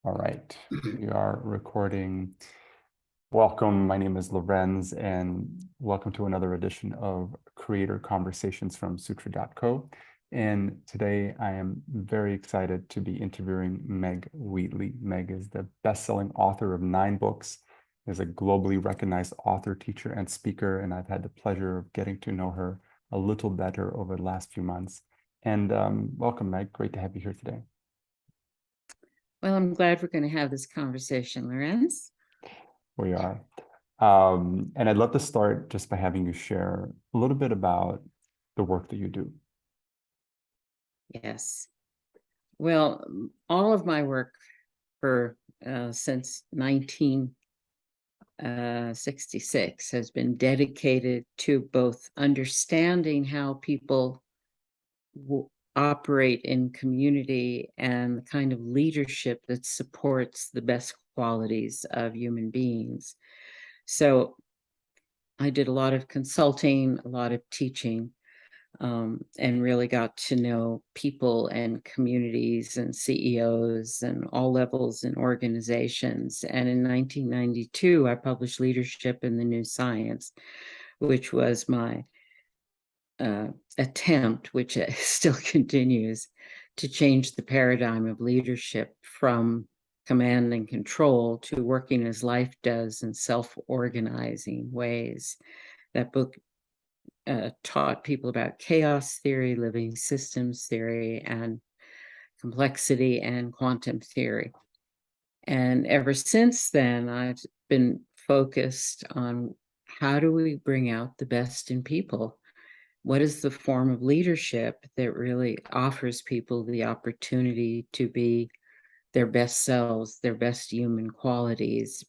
All right, we are recording. Welcome, my name is Lorenz, and welcome to another edition of Creator Conversations from Sutra.co. And today I am very excited to be interviewing Meg Wheatley. Meg is the best-selling author of 9 books, is a globally recognized author, teacher, and speaker, and I've had the pleasure of getting to know her a little better over the last few months. And welcome, Meg. Great to have you here today. Well, I'm glad we're going to have this conversation, Lorenz. We are. And I'd love to start just by having you share a little bit about the work that you do. Yes. Well, all of my work since 1966 has been dedicated to both understanding how people operate in community and the kind of leadership that supports the best qualities of human beings. So I did a lot of consulting, a lot of teaching, and really got to know people and communities and CEOs and all levels in organizations. And in 1992, I published Leadership in the New Science, which was my attempt, which still continues, to change the paradigm of leadership from command and control to working as life does in self-organizing ways. That book taught people about chaos theory, living systems theory, and complexity and quantum theory. And ever since then, I've been focused on how do we bring out the best in people? What is the form of leadership that really offers people the opportunity to be their best selves, their best human qualities?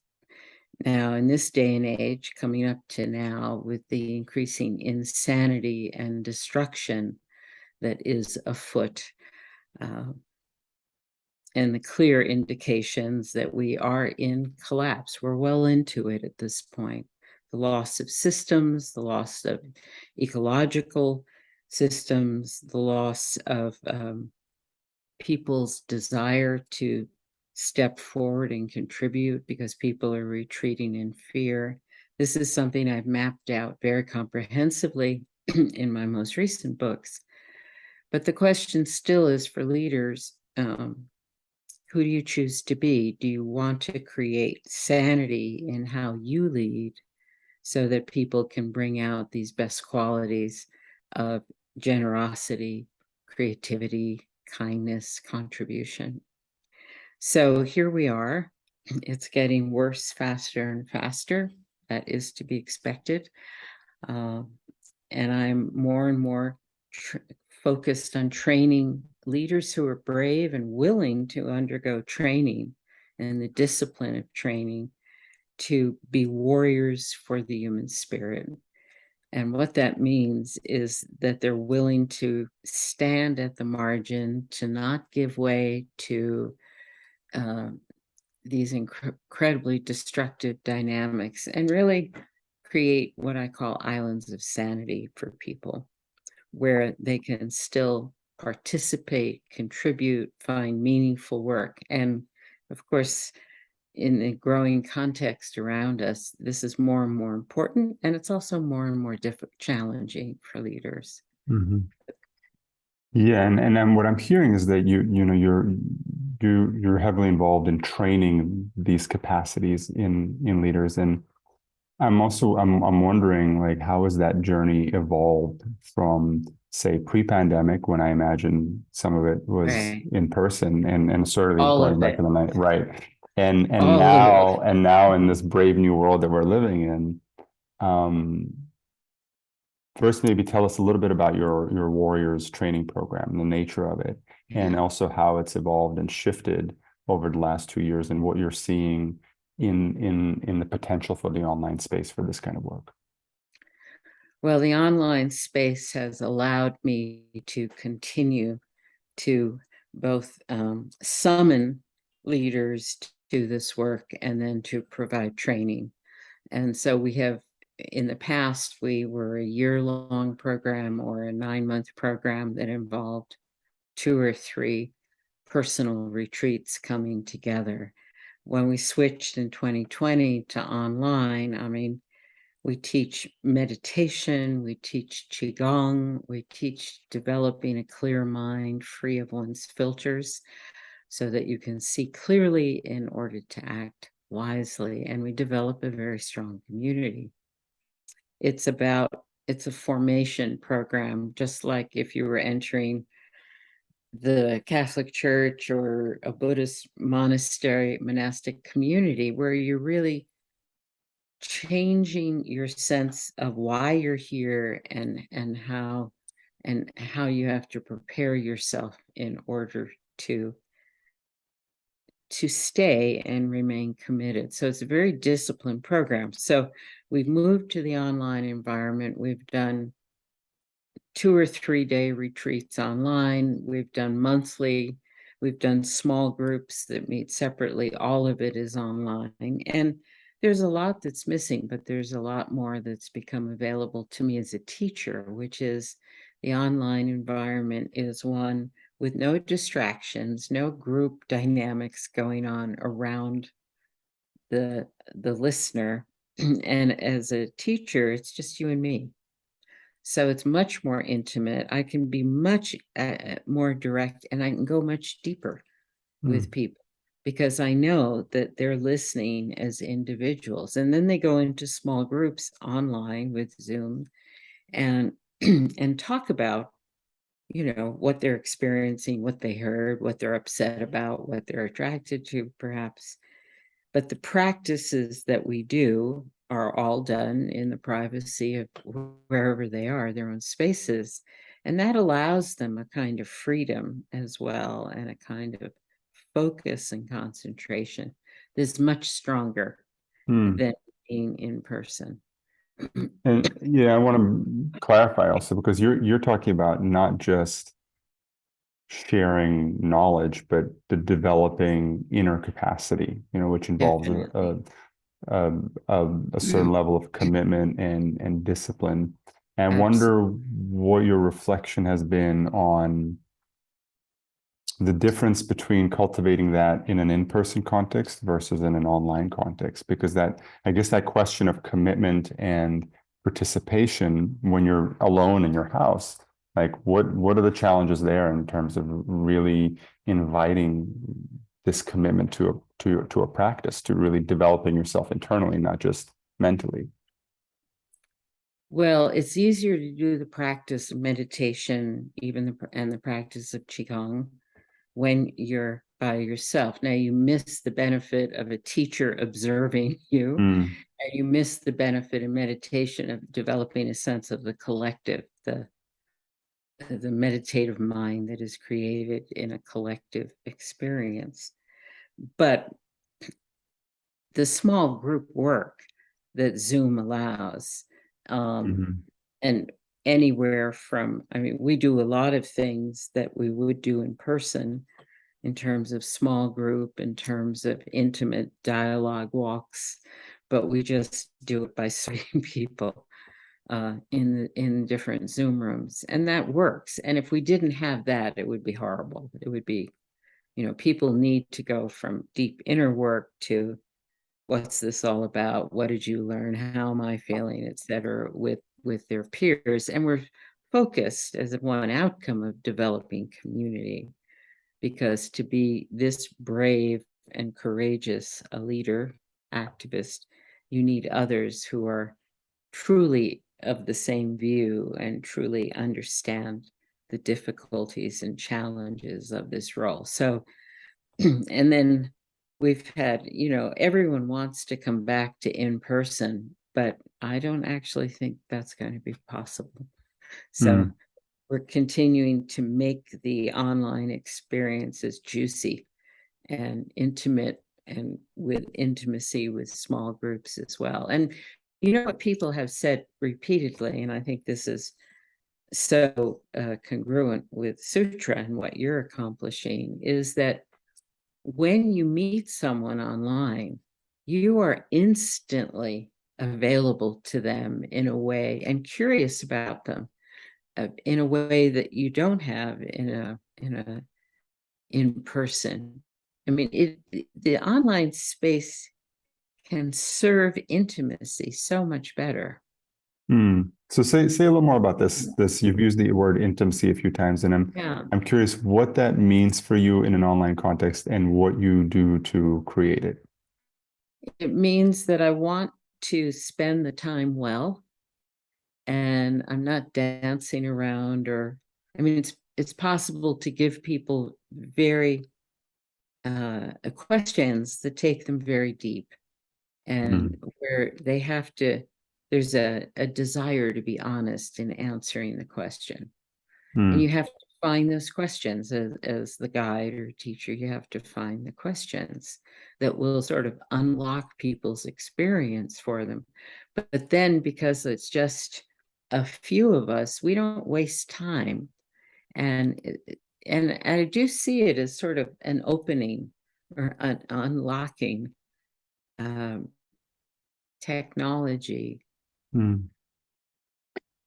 Now, in this day and age, coming up to now, with the increasing insanity and destruction that is afoot, and the clear indications that we are in collapse, we're well into it at this point. The loss of systems, the loss of ecological systems, the loss of people's desire to step forward and contribute because people are retreating in fear. This is something I've mapped out very comprehensively in my most recent books. But the question still is for leaders, who do you choose to be? Do you want to create sanity in how you lead so that people can bring out these best qualities of generosity, creativity, kindness, contribution? So here we are. It's getting worse faster and faster. That is to be expected. And I'm more and more focused on training leaders who are brave and willing to undergo training and the discipline of training to be warriors for the human spirit. And what that means is that they're willing to stand at the margin, to not give way to these incredibly destructive dynamics, and really create what I call islands of sanity for people, where they can still participate, contribute, find meaningful work. And of course, in the growing context around us, this is more and more important, and it's also more and more challenging for leaders. Mm-hmm. Yeah, and then what I'm hearing is that you're heavily involved in training these capacities in leaders, and I'm wondering, like, how has that journey evolved from, say, pre-pandemic, when I imagine some of it was Right. in person, and certainly All going of back it. to the night, right? And All of it. now in this brave new world that we're living in, um, first, maybe tell us a little bit about your Warriors training program, the nature of it, and Yeah. also how it's evolved and shifted over the last 2 years, and what you're seeing in the potential for the online space for this kind of work. Well, the online space has allowed me to continue to both summon leaders to this work and then to provide training. And so we have, in the past, we were a year-long program or a 9-month program that involved 2 or 3 personal retreats coming together. When we switched in 2020 to online, I mean, we teach meditation, we teach Qigong, we teach developing a clear mind free of one's filters so that you can see clearly in order to act wisely. And we develop a very strong community. It's a formation program, just like if you were entering the Catholic Church or a Buddhist monastery, monastic community, where you're really changing your sense of why you're here and how you have to prepare yourself in order to stay and remain committed. So it's a very disciplined program. So we've moved to the online environment. We've done 2 or 3 day retreats online. We've done monthly. We've done small groups that meet separately. All of it is online. And there's a lot that's missing, but there's a lot more that's become available to me as a teacher, which is the online environment is one with no distractions, no group dynamics going on around the listener. And as a teacher, it's just you and me. So it's much more intimate. I can be much more direct, and I can go much deeper with people because I know that they're listening as individuals. And then they go into small groups online with Zoom and and talk about, what they're experiencing, what they heard, what they're upset about, what they're attracted to, perhaps. But the practices that we do are all done in the privacy of wherever they are, their own spaces. And that allows them a kind of freedom as well, and a kind of focus and concentration that's much stronger Mm. than being in person. And yeah, I want to clarify also because you're talking about not just sharing knowledge, but the developing inner capacity, which involves Definitely. a certain level of commitment and discipline. And I wonder what your reflection has been on the difference between cultivating that in an in-person context versus in an online context, because I guess that question of commitment and participation when you're alone in your house, like what are the challenges there in terms of really inviting this commitment to a practice, to really developing yourself internally, not just mentally? Well, it's easier to do the practice of meditation, and the practice of Qigong when you're by yourself. Now, you miss the benefit of a teacher observing you, Mm, and you miss the benefit in meditation of developing a sense of the collective, the meditative mind that is created in a collective experience. But the small group work that Zoom allows, mhm, and anywhere from, I mean, we do a lot of things that we would do in person in terms of small group, in terms of intimate dialogue walks, but we just do it by serving people in different Zoom rooms, and that works. And if we didn't have that, it would be horrible. It would be, people need to go from deep inner work to what's this all about? What did you learn? How am I feeling, et cetera, with their peers. And we're focused as one outcome of developing community, because to be this brave and courageous a leader, activist, you need others who are truly of the same view and truly understand the difficulties and challenges of this role. So, and then we've had, everyone wants to come back to in person, but I don't actually think that's going to be possible. So mm, we're continuing to make the online experiences juicy and intimate, and with intimacy with small groups as well. And what people have said repeatedly, and I think this is so congruent with Sutra and what you're accomplishing, is that when you meet someone online, you are instantly available to them in a way and curious about them in a way that you don't have in a in person. I mean, the online space can serve intimacy so much better. So say a little more about this. You've used the word intimacy a few times, and Yeah, I'm curious what that means for you in an online context and what you do to create it. it means that I want to spend the time well, and I'm not dancing around, or I mean, it's possible to give people very questions that take them very deep, and Mm, where they have to, there's a desire to be honest in answering the question. And you mm, have to find those questions as the guide or teacher. You have to find the questions that will sort of unlock people's experience for them. But then, because it's just a few of us, we don't waste time. And and I do see it as sort of an opening or an unlocking um, technology mm.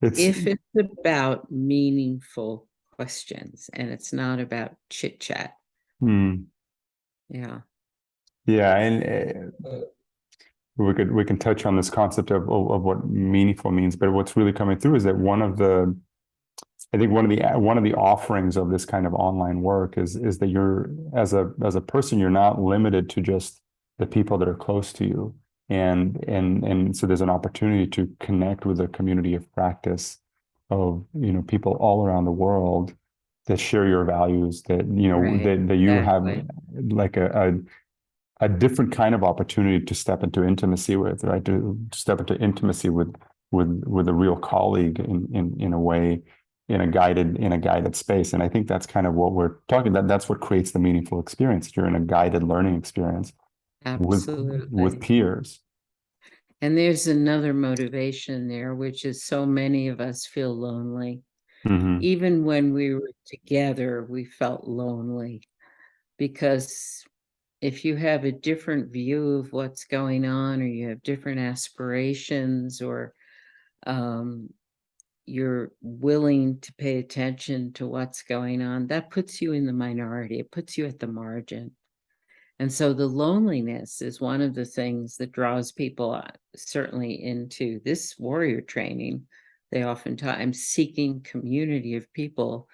It's if it's about meaningful questions and it's not about chit chat. mm, Yeah. yeah, and we can touch on this concept of what meaningful means, but what's really coming through is that I think one of the offerings of this kind of online work is that you're as a person, you're not limited to just the people that are close to you. And so there's an opportunity to connect with a community of practice of, people all around the world that share your values, that, Right. that you have Exactly. like a different kind of opportunity to step into intimacy with, right? To step into intimacy with a real colleague in a way, in a guided space. And I think that's kind of what we're talking about. That's what creates the meaningful experience. You're in a guided learning experience with Absolutely. peers. And there's another motivation there, which is so many of us feel lonely. Hmm. Even when we were together, we felt lonely because if you have a different view of what's going on, or you have different aspirations, or um, you're willing to pay attention to what's going on, that puts you in the minority. It puts you at the margin. And so the loneliness is one of the things that draws people certainly into this warrior training. They oftentimes seeking community of people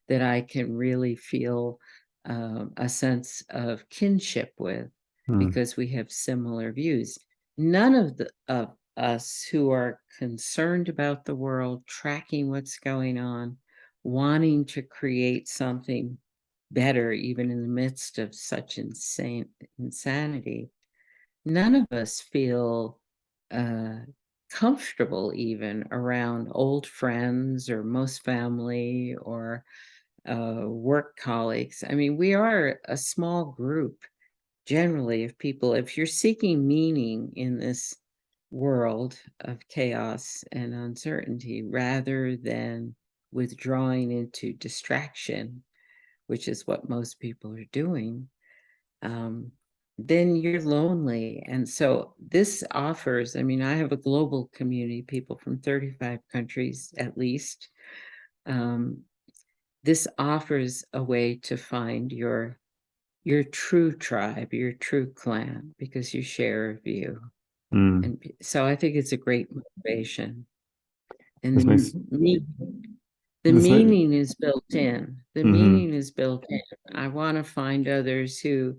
that I can really feel a sense of kinship with, Mm, because we have similar views. None of us who are concerned about the world, tracking what's going on, wanting to create something better, even in the midst of such insanity. None of us feel uh, comfortable even around old friends, or most family, or work colleagues. I mean, we are a small group generally of people. If you're seeking meaning in this world of chaos and uncertainty, rather than withdrawing into distraction, which is what most people are doing, um, then you're lonely. And so this offers, I mean, I have a global community, people from 35 countries at least. Um, this offers a way to find your true tribe, your true clan, because you share a view. mm. And so I think it's a great motivation. And This makes the this make, meaning is built in. The mhm. meaning is built in. I want to find others who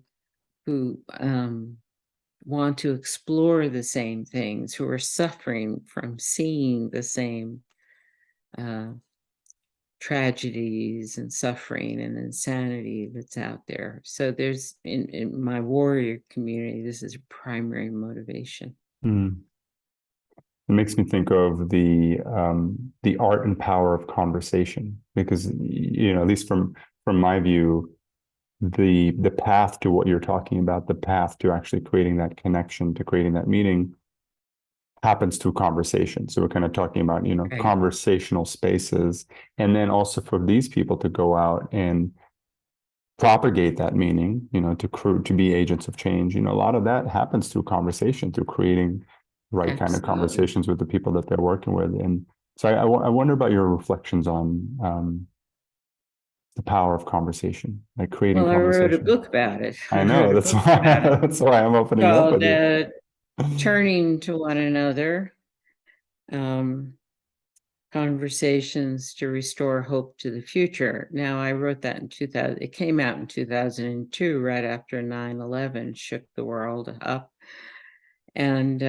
want to explore the same things, who are suffering from seeing the same uh, tragedies and suffering and insanity that's out there. So there's in my warrior community, this is a primary motivation. Mm. It makes me think of the art and power of conversation, because at least from my view, the path to what you're talking about, the path to actually creating that connection, to creating that meaning, happens through conversation. So we're kind of talking about, Right. conversational spaces, and then also for these people to go out and propagate that meaning, to be agents of change. A lot of that happens through conversation, through creating right kind of Absolutely. conversations with the people that they're working with. And so I wonder about your reflections on the power of conversation, like creating Well, I wrote a conversation. book about it. I I wrote know, a that's book why about it that's why I'm opening it up with called you. Turning to One Another, Conversations to Restore Hope to the Future. Now, I wrote that in 2000. It came out in 2002, right after 9/11 shook the world up. And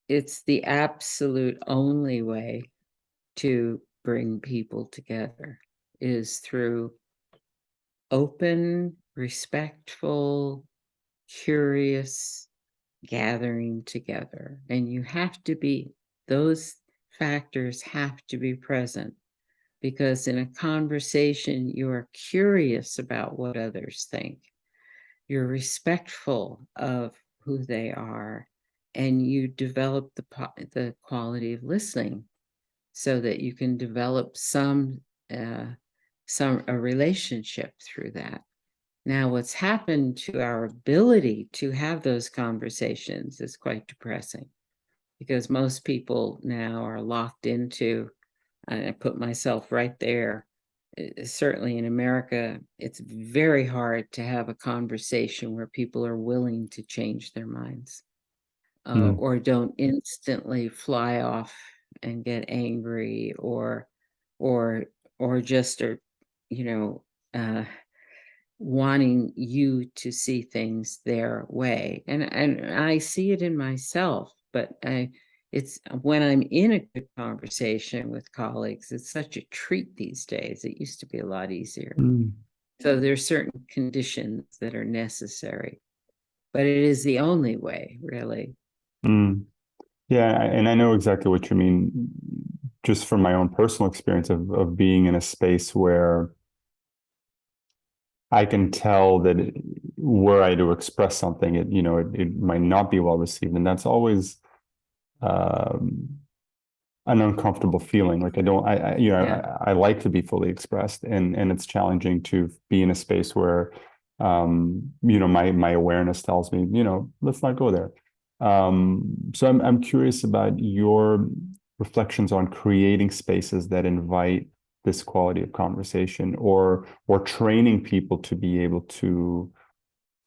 it's the absolute only way to bring people together is through open, respectful, curious gathering together. And you have to be, those factors have to be present, because in a conversation, you are curious about what others think. You're respectful of who they are, and you develop the quality of listening so that you can develop a relationship through that. Now, what's happened to our ability to have those conversations is quite depressing, because most people now are locked into, and I put myself right there. Certainly in America, it's very hard to have a conversation where people are willing to change their minds, Mm, or don't instantly fly off and get angry, or just are, you know, uh, wanting you to see things their way. And I see it in myself, but it's when I'm in a good conversation with colleagues, it's such a treat these days. It used to be a lot easier. mm, So there's certain conditions that are necessary, but it is the only way, really. mm. Yeah, and I know exactly what you mean, just from my own personal experience of being in a space where I can tell that were I to express something, it might not be well received, and that's always um, an uncomfortable feeling. Like I don't, Yeah. I like to be fully expressed, and it's challenging to be in a space where, my awareness tells me, let's not go there. So I'm curious about your reflections on creating spaces that invite this quality of conversation, or training people to be able to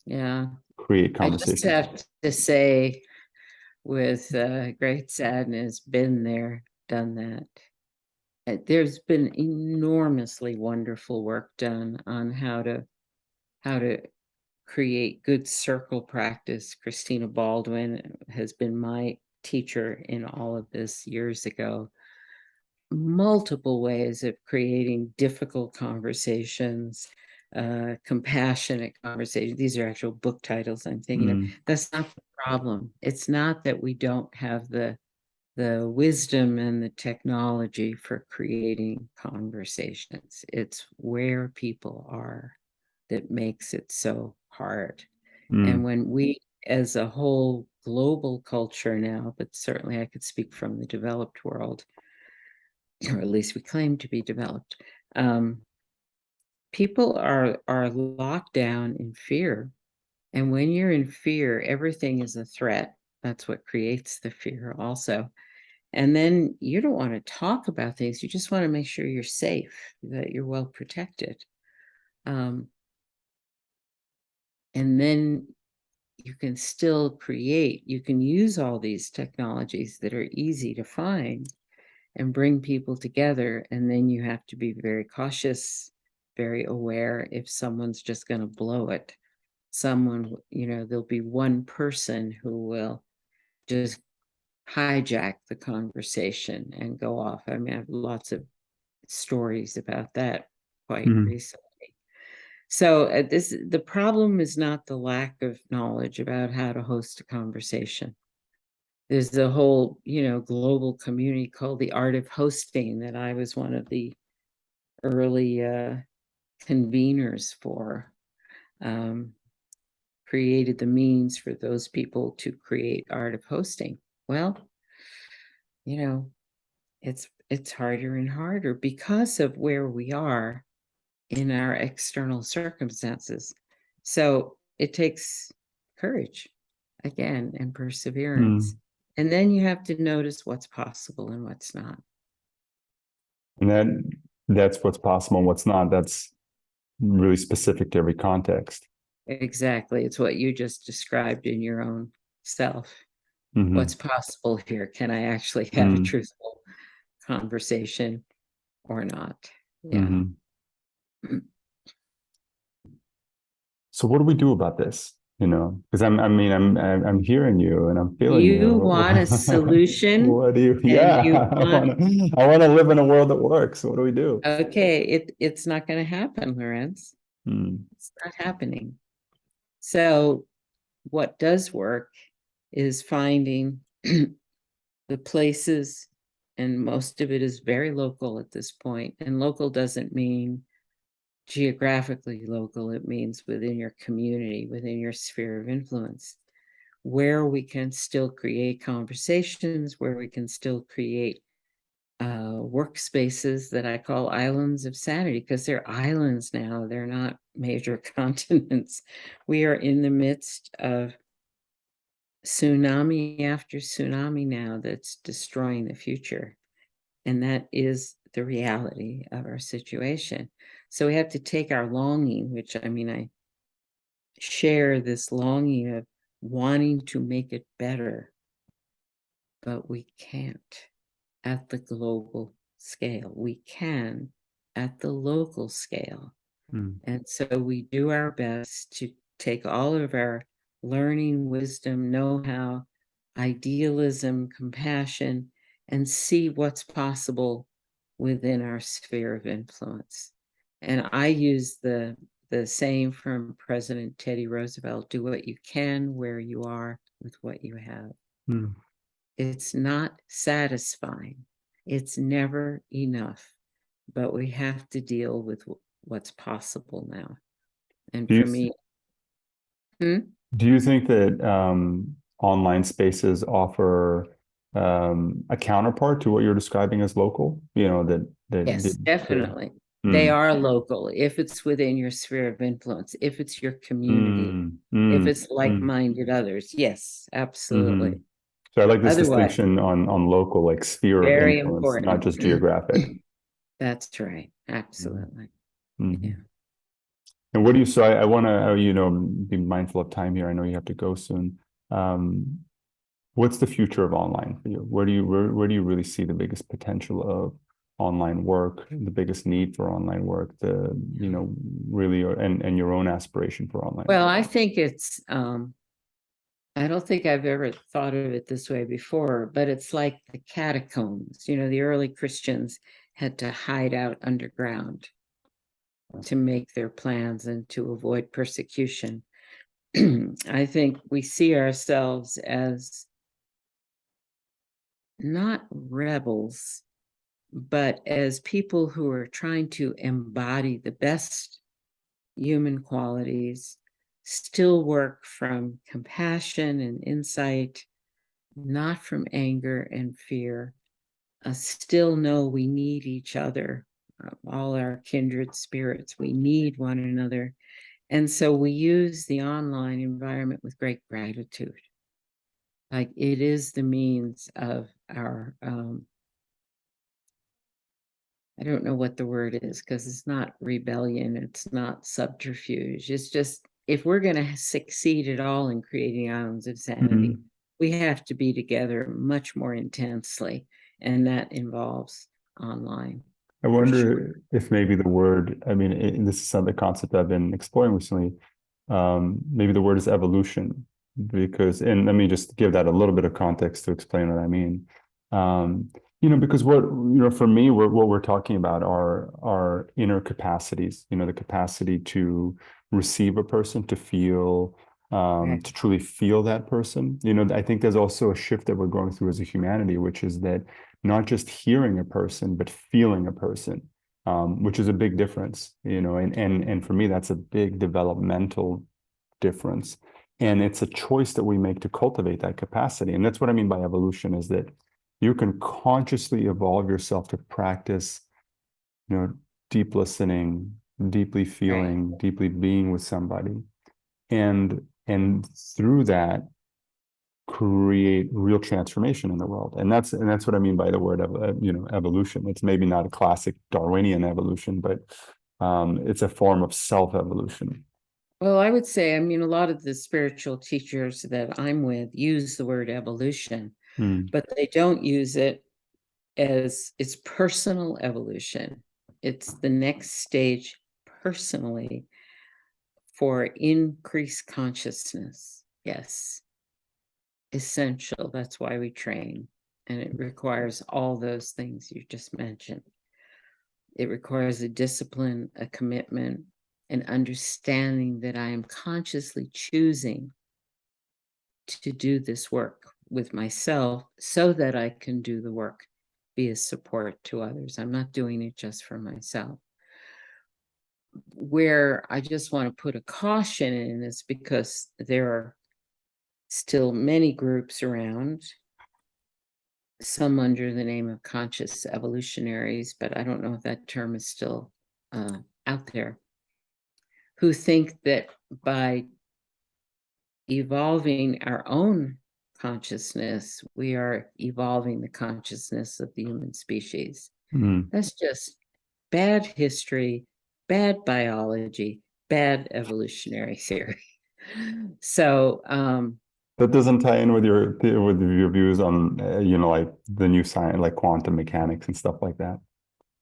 Yeah. create I just conversations. have to say, with great sadness, been there, done that. There's been enormously wonderful work done on how to create good circle practice. Christina Baldwin has been my teacher in all of this years ago. Multiple ways of creating difficult conversations, compassionate conversations. These are actual book titles I'm thinking of. Mm, That's not the problem. It's not that we don't have the wisdom and the technology for creating conversations. It's where people are that makes it so hard. And mm, when we, as a whole global culture now, but certainly I could speak from the developed world, or at least we claim to be developed, people are locked down in fear. And when you're in fear, everything is a threat. That's what creates the fear also. And then you don't want to talk about things. You just want to make sure you're safe, that you're well protected. Um, and then you can still create, you can use all these technologies that are easy to find and bring people together. And then you have to be very cautious, very aware if someone's just going to blow it. There'll be one person who will just hijack the conversation and go off. I mean, I have lots of stories about that quite mm, recently. So the problem is not the lack of knowledge about how to host a conversation. There's a whole, global community called the Art of Hosting that I was one of the early conveners for. Um, Created the means for those people to create Art of Hosting. Well, you know, it's harder and harder because of where we are in our external circumstances. So it takes courage again and perseverance. mm. And then you have to notice what's possible and what's not. And that that's what's possible and what's not. That's really specific to every context. Exactly. It's what you just described in your own self. Mm-hmm. What's possible here? Can I actually have a Mm-hmm. truthful conversation or not? Yeah. Mm-hmm. So what do we do about this? Because I'm hearing you and I'm feeling You you. want a solution What do you? and Yeah, you want, I want to live in a world that works. What do we do? okay, it's not going to happen, Lorenz. Mm, It's not happening. So what does work is finding the places, and most of it is very local at this point. And local doesn't mean geographically local, it means within your community, within your sphere of influence, where we can still create conversations, where we can still create workspaces that I call islands of sanity, because they're islands now, they're not major continents. We are in the midst of tsunami after tsunami now that's destroying the future. And that is the reality of our situation. So we have to take our longing, which I share this longing of wanting to make it better, but we can't at the global scale. We can at the local scale. mm, And so we do our best to take all of our learning, wisdom, know-how, idealism, compassion, and see what's possible within our sphere of influence. And I use the saying from President Teddy Roosevelt, do what you can where you are with what you have. mm. It's not satisfying. It's never enough, but we have to deal with what's possible now. And Do you for me, hmm? do you think that online spaces offer a counterpart to what you're describing as local? Yes, Yeah. definitely. They Mm, are local if it's within your sphere of influence, if it's your community, mm, if mm, it's mm, like-minded others. Yes, hmm. absolutely. So I like this Otherwise, distinction on local, like sphere of very influence, not important. just geographic. That's right. Mhm. Absolutely. Mhm. Yeah. And what do you, so I want to, be mindful of time here. I know you have to go soon. Um, what's the future of online for you? Where do you really see the biggest potential of online work, the biggest need for online work, really, and your own aspiration for online Well, work? I think it's I don't think I've ever thought of it this way before, but it's like the catacombs. The early Christians had to hide out underground to make their plans and to avoid persecution. I think we see ourselves as not rebels, but as people who are trying to embody the best human qualities, still work from compassion and insight, not from anger and fear. Still know we need each other, all our kindred spirits. We need one another. And so we use the online environment with great gratitude. Like it is the means of our, I don't know what the word is because it's not rebellion, it's not subterfuge. It's just if we're going to succeed at all in creating islands of sanity, Mhm. we have to be together much more intensely. And that involves online I for sure. wonder if maybe the word, this is some the concept I've been exploring recently. Maybe the word is evolution, because, and let me just give that a little bit of context to explain what I mean. Because for me, what we're talking about are our inner capacities, the capacity to receive a person, to feel, Right. to truly feel that person. I think there's also a shift that we're going through as a humanity, which is that not just hearing a person, but feeling a person, which is a big difference, and for me, that's a big developmental difference. And it's a choice that we make to cultivate that capacity. And that's what I mean by evolution, is that you can consciously evolve yourself to practice, you know, deep listening, deeply Right. feeling, deeply being with somebody. And through that, create real transformation in the world. And that's what I mean by the word evolution. It's maybe not a classic Darwinian evolution, but it's a form of self-evolution. Well, I would say, I mean, a lot of the spiritual teachers that I'm with use the word evolution, but they don't use it as it's personal evolution. It's the next stage personally for increased consciousness. Yes, essential. That's why we train. And it requires all those things you just mentioned. It requires a discipline, a commitment, an understanding that I am consciously choosing to do this work with myself so that I can do the work, be a support to others. I'm not doing it just for myself. Where I just want to put a caution in is because there are still many groups around, some under the name of conscious evolutionaries, but I don't know if that term is still out there, who think that by evolving our own consciousness, we are evolving the consciousness of the human species. That's just bad history, bad biology, bad evolutionary theory. So that doesn't tie in with your views on like the new science, like quantum mechanics and stuff like that.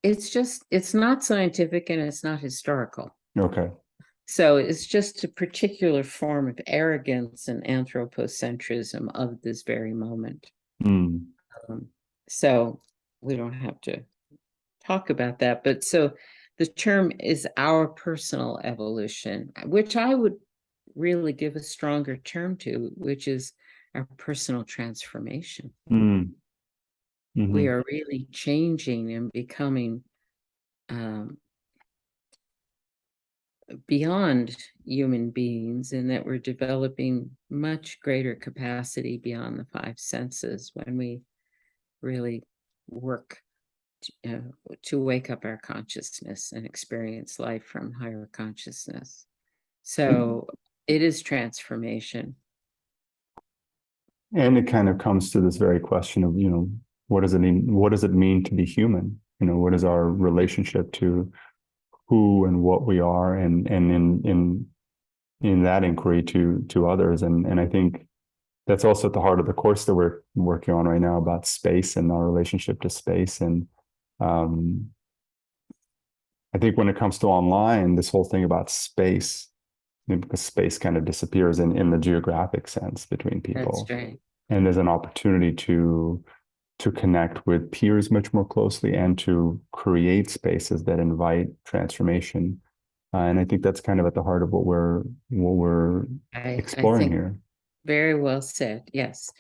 It's not scientific and it's not historical. Okay. So it's just a particular form of arrogance and anthropocentrism of this very moment. So we don't have to talk about that. But so the term is our personal evolution, which I would really give a stronger term to, which is our personal transformation. We are really changing and becoming beyond human beings, in that we're developing much greater capacity beyond the five senses when we really work to wake up our consciousness and experience life from higher consciousness. So it is transformation. And it kind of comes to this very question of, what does it mean? What does it mean to be human? What is our relationship to who and what we are, and in that inquiry to others. And I think that's also at the heart of the course that we're working on right now, about space and our relationship to space. And I think when it comes to online, this whole thing about space, because space kind of disappears in the geographic sense between people. That's right. And there's an opportunity to connect with peers much more closely and to create spaces that invite transformation. And I think that's kind of at the heart of what we're exploring here. Very well said. Yes.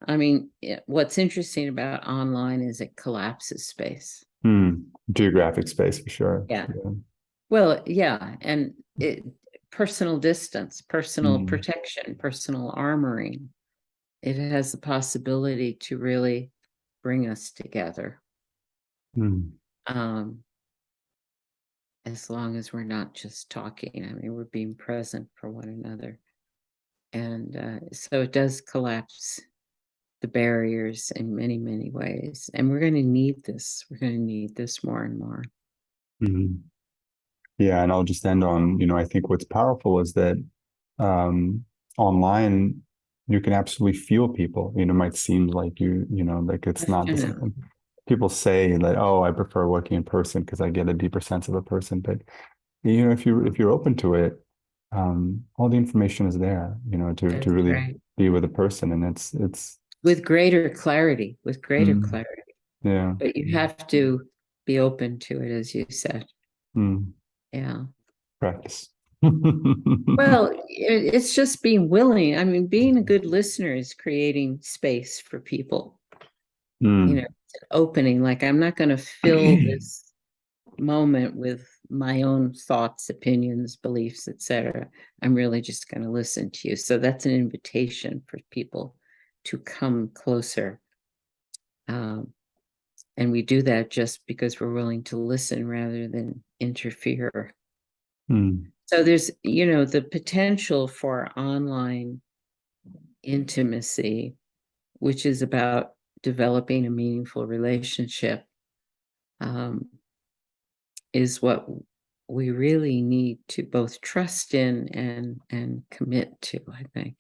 I mean, what's interesting about online is it collapses space. Geographic space, for sure. Yeah. Well, yeah. And personal distance, personal protection, personal armoring. It has the possibility to really bring us together. As long as we're not just talking. I mean, we're being present for one another. And so it does collapse the barriers in many, many ways. And we're going to need this. We're going to need this more and more. Yeah, and I'll just end on, I think what's powerful is that online, you can absolutely feel people. It might seem like like it's not the same. People say that, oh, I prefer working in person because I get a deeper sense of a person. But if you're open to it, all the information is there, to really be with a person, and it's with greater clarity, Yeah. But you have to be open to it, as you said. Yeah. Practice. Well, it's just being willing. I mean, being a good listener is creating space for people. It's an opening. Like, I'm not going to fill this moment with my own thoughts, opinions, beliefs, etc. I'm really just going to listen to you. So that's an invitation for people to come closer. And we do that just because we're willing to listen rather than interfere. So there's, the potential for online intimacy, which is about developing a meaningful relationship, is what we really need to both trust in and commit to, I think.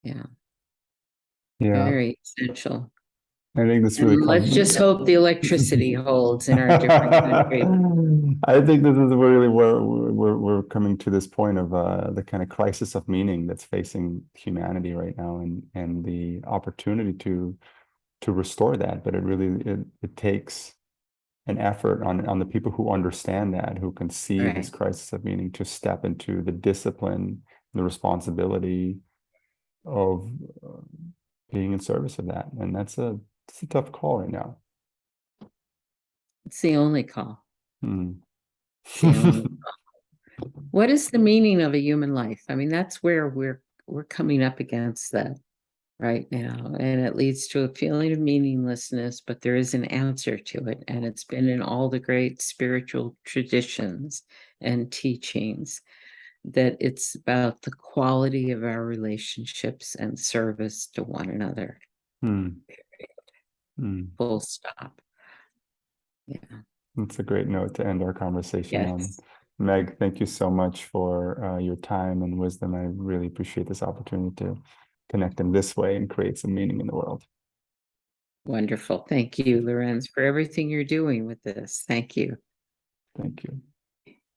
Yeah, Yeah, very essential. I think this really And let's comes. just hope the electricity holds in our different countries. I think this is really where we're coming to this point of the kind of crisis of meaning that's facing humanity right now, and the opportunity to restore that. But it takes an effort on the people who understand that, who can see this Right. crisis of meaning, to step into the discipline, the responsibility of being in service of that. And it's a tough call right now. It's the only call. Hmm. It's the only. What is the meaning of a human life? I mean, that's where we're coming up against that right now. And it leads to a feeling of meaninglessness, but there is an answer to it. And it's been in all the great spiritual traditions and teachings that it's about the quality of our relationships and service to one another. Hmm. Hmm. Full stop. Yeah. That's a great note to end our conversation on. Yes. Meg, thank you so much for your time and wisdom. I really appreciate this opportunity to connect in this way and create some meaning in the world. Wonderful. Thank you, Lorenz, for everything you're doing with this. Thank you. Thank you.